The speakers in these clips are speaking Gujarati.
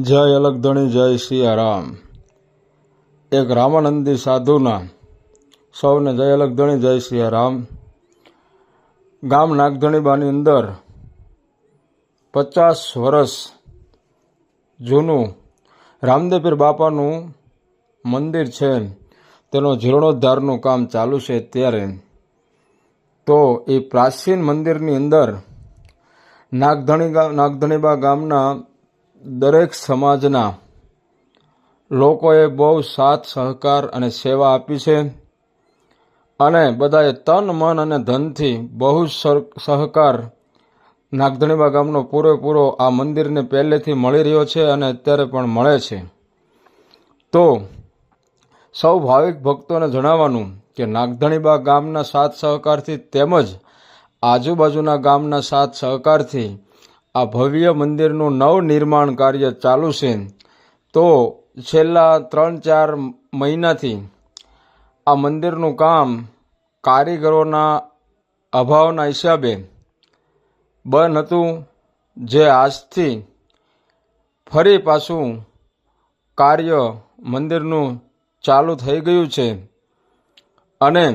જય અલગધણી જય સિયારામ। એક રામાનંદી સાધુના સૌને જય અલગધણી જય સિયારામ। ગામ નાગધણીબાની અંદર 50 વર્ષ જૂનું રામદેવપીર બાપાનું મંદિર છે, તેનો જીર્ણોદ્ધારનું કામ ચાલુ છે। ત્યારે તો એ પ્રાચીન મંદિરની અંદર નાગધણીબા ગામના દરેક સમાજના લોકોએ બહુ સાથ સહકાર અને સેવા આપી છે અને બધાએ તન મન અને ધનથી બહુ સહકાર નાગધણીબા ગામનો પૂરેપૂરો આ મંદિરને પહેલેથી મળી રહ્યો છે અને અત્યારે પણ મળે છે। તો સૌ ભાવિક ભક્તોને જણાવવાનું કે નાગધણીબા ગામના સાથ સહકારથી તેમજ આજુબાજુના ગામના સાથ સહકારથી આ ભવ્ય મંદિરનું નવનિર્માણ કાર્ય ચાલુ છે। તો છેલ્લા 3-4 મહિનાથી આ મંદિરનું કામ કારીગરોના અભાવના હિસાબે બંધ હતું, જે આજથી ફરી પાછું કાર્ય મંદિરનું ચાલુ થઈ ગયું છે અને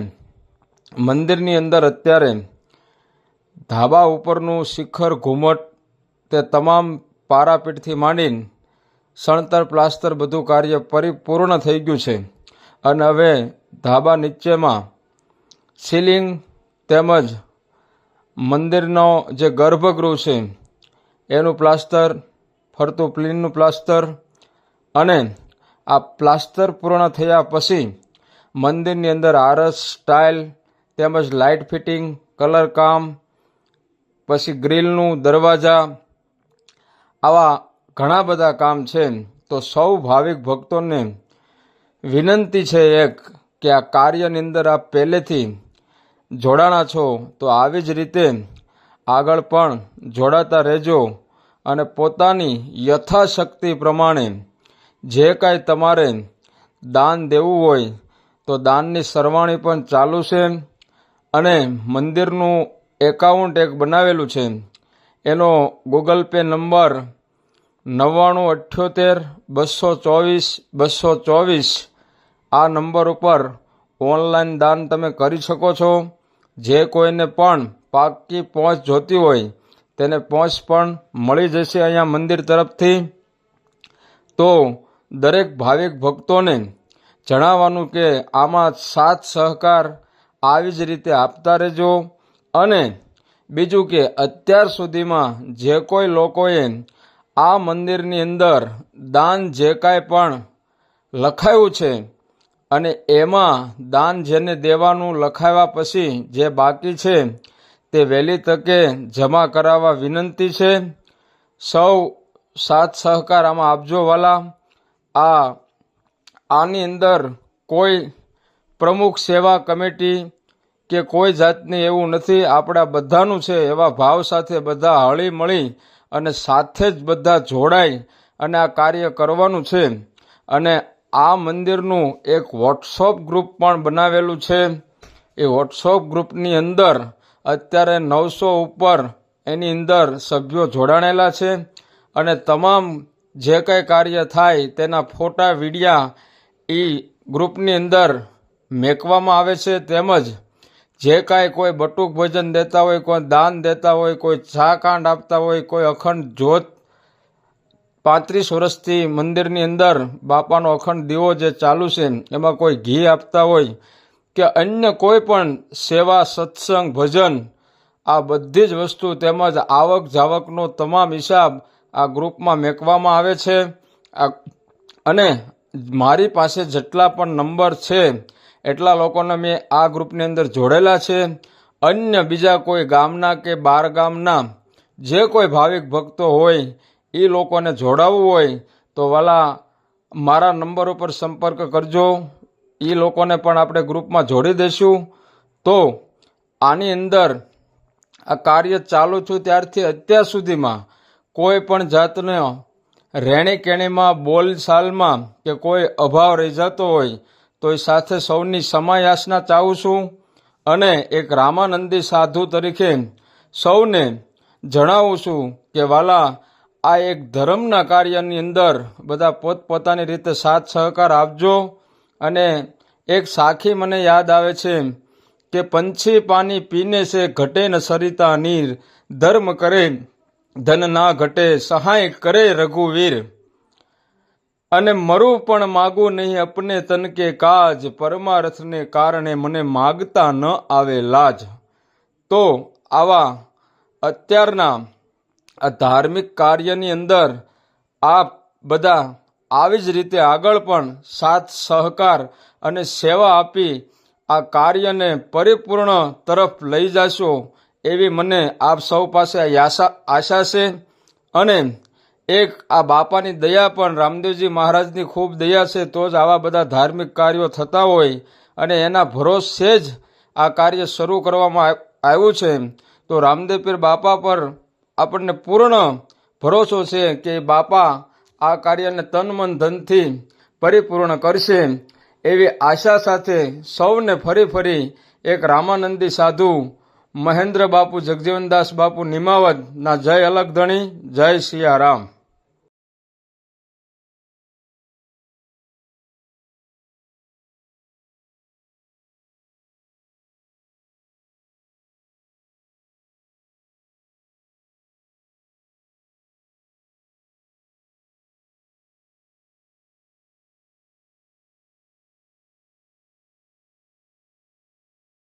મંદિરની અંદર અત્યારે ધાબા ઉપરનું શિખર ઘુમટ તે તમામ પારાપીઠથી માંડીને સણતર પ્લાસ્ટર બધું કાર્ય પરિપૂર્ણ થઈ ગયું છે અને હવે ધાબા નીચેમાં સીલિંગ તેમજ મંદિરનો જે ગર્ભગૃહ છે એનું પ્લાસ્ટર, ફરતું પ્લીનનું પ્લાસ્ટર અને આ પ્લાસ્ટર પૂર્ણ થયા પછી મંદિરની અંદર આરસ સ્ટાઇલ તેમજ લાઇટ ફિટિંગ, કલર કામ, પછી ગ્રીલનું દરવાજા, આવા ઘણા બધા કામ છે। તો સૌ ભાવિક ભક્તોને વિનંતી છે એક કે આ કાર્યની અંદર આપ પહેલેથી જોડાણા છો તો આવી જ રીતે આગળ પણ જોડાતા રહેજો અને પોતાની યથાશક્તિ પ્રમાણે જે કાંઈ તમારે દાન દેવું હોય તો દાનની સરવાણી પણ ચાલુ છે અને મંદિરનું એકાઉન્ટ એક બનાવેલું છે, એનો ગૂગલ પે નંબર 997822242224 આ નંબર ઉપર ઓનલાઈન દાન તમે કરી શકો છો। જે કોઈને પણ પાકી પહોંચ જોતી હોય તેને પહોંચ પણ મળી જશે અહીંયા મંદિર તરફથી। તો દરેક ભાવિક ભક્તોને જણાવવાનું કે આમાં સાથ સહકાર આવી જ રીતે આપતા રહેજો અને બીજું કે અત્યાર સુધીમાં જે કોઈ લોકોએ આ મંદિરની અંદર દાન જે કાંઈ પણ લખાયું છે અને એમાં દાન જેને દેવાનું લખાવ્યા પછી જે બાકી છે તે વહેલી તકે જમા કરાવવા વિનંતી છે। સૌ સાથ સહકાર આમાં આપજો વાલા। આની અંદર કોઈ પ્રમુખ સેવા કમિટી કે કોઈ જાતની એવું નથી, આપણા બધાનું છે એવા ભાવ સાથે બધા હળી મળી અને સાથે જ બધા જોડાઈ અને આ કાર્ય કરવાનું છે। અને આ મંદિરનું એક વોટ્સઅપ ગ્રુપ પણ બનાવેલું છે, એ વોટ્સઅપ ગ્રુપની અંદર અત્યારે 900 ઉપર એની અંદર સભ્યો જોડાણેલા છે અને તમામ જે કંઈ કાર્ય થાય તેના ફોટા વિડીયા એ ગ્રુપની અંદર મેકવામાં આવે છે। તેમજ જે કાંઈ કોઈ બટુક ભોજન દેતા હોય, કોઈ દાન દેતા હોય, કોઈ ચા કાંડ આપતા હોય, કોઈ અખંડ જ્યોત 35 વર્ષથી મંદિરની અંદર બાપાનો અખંડ દીવો જે ચાલુ છે એમાં કોઈ ઘી આપતા હોય કે અન્ય કોઈ પણ સેવા, સત્સંગ, ભજન, આ બધી જ વસ્તુ તેમજ આવક જાવકનો તમામ હિસાબ આ ગ્રુપમાં મેકવામાં આવે છે અને મારી પાસે જેટલા પણ નંબર છે એટલા લોકોને મેં આ ગ્રુપની અંદર જોડેલા છે। અન્ય બીજા કોઈ ગામના કે બાર ગામના જે કોઈ ભાવિક ભક્તો હોય એ લોકોને જોડાવવું હોય તો વાલા મારા નંબર ઉપર સંપર્ક કરજો, એ લોકોને પણ આપણે ગ્રુપમાં જોડી દઈશું। તો આની અંદર આ કાર્ય ચાલુ છું ત્યારથી અત્યાર સુધીમાં કોઈ પણ જાતનો રહેણી કેણીમાં બોલચાલમાં કે કોઈ અભાવ રહી જતો હોય તો એ સાથે સૌની ક્ષમાયાચના ચાહું છું અને એક રામાનંદી સાધુ તરીકે સૌને જણાવું છું કે વાલા આ એક ધર્મના કાર્યની અંદર બધા પોતપોતાની રીતે સાથ સહકાર આપજો. અને એક સાખી મને યાદ આવે છે કે પંછી પાણી પીને છે ઘટે ન સરિતા નીર, ધર્મ કરે ધન ના ઘટે સહાય કરે રઘુવીર. અને મરું પણ માગું નહીં અપને તન કે કાજ, પરમાર્થને કારણે મને માગતા ન આવે લાજ. તો આવા અત્યારના આ ધાર્મિક કાર્યની અંદર આપ બધા આવી જ રીતે આગળ પણ સાથ સહકાર અને સેવા આપી આ કાર્યને પરિપૂર્ણ તરફ લઈ જશો એવી મને આપ સૌ પાસે આશા છે. અને એક આ બાપાની દયા પણ રામદેવજી મહારાજની ખૂબ દયા છે, તો જ આવા બધા ધાર્મિક કાર્યો થતા હોય. અને એના ભરોસે જ આ કાર્ય શરૂ કરવામાં આવ્યું છે. તો રામદેવ પીર બાપા પર આપણને પૂર્ણ ભરોસો છે કે બાપા આ કાર્યને તન મન ધનથી પરિપૂર્ણ કરશે એવી આશા સાથે સૌને ફરી એક રામાનંદી સાધુ મહેન્દ્ર બાપુ જગજીવનદાસ બાપુ નિમાવતના જય અલગ ધણી, જય સિયારામ.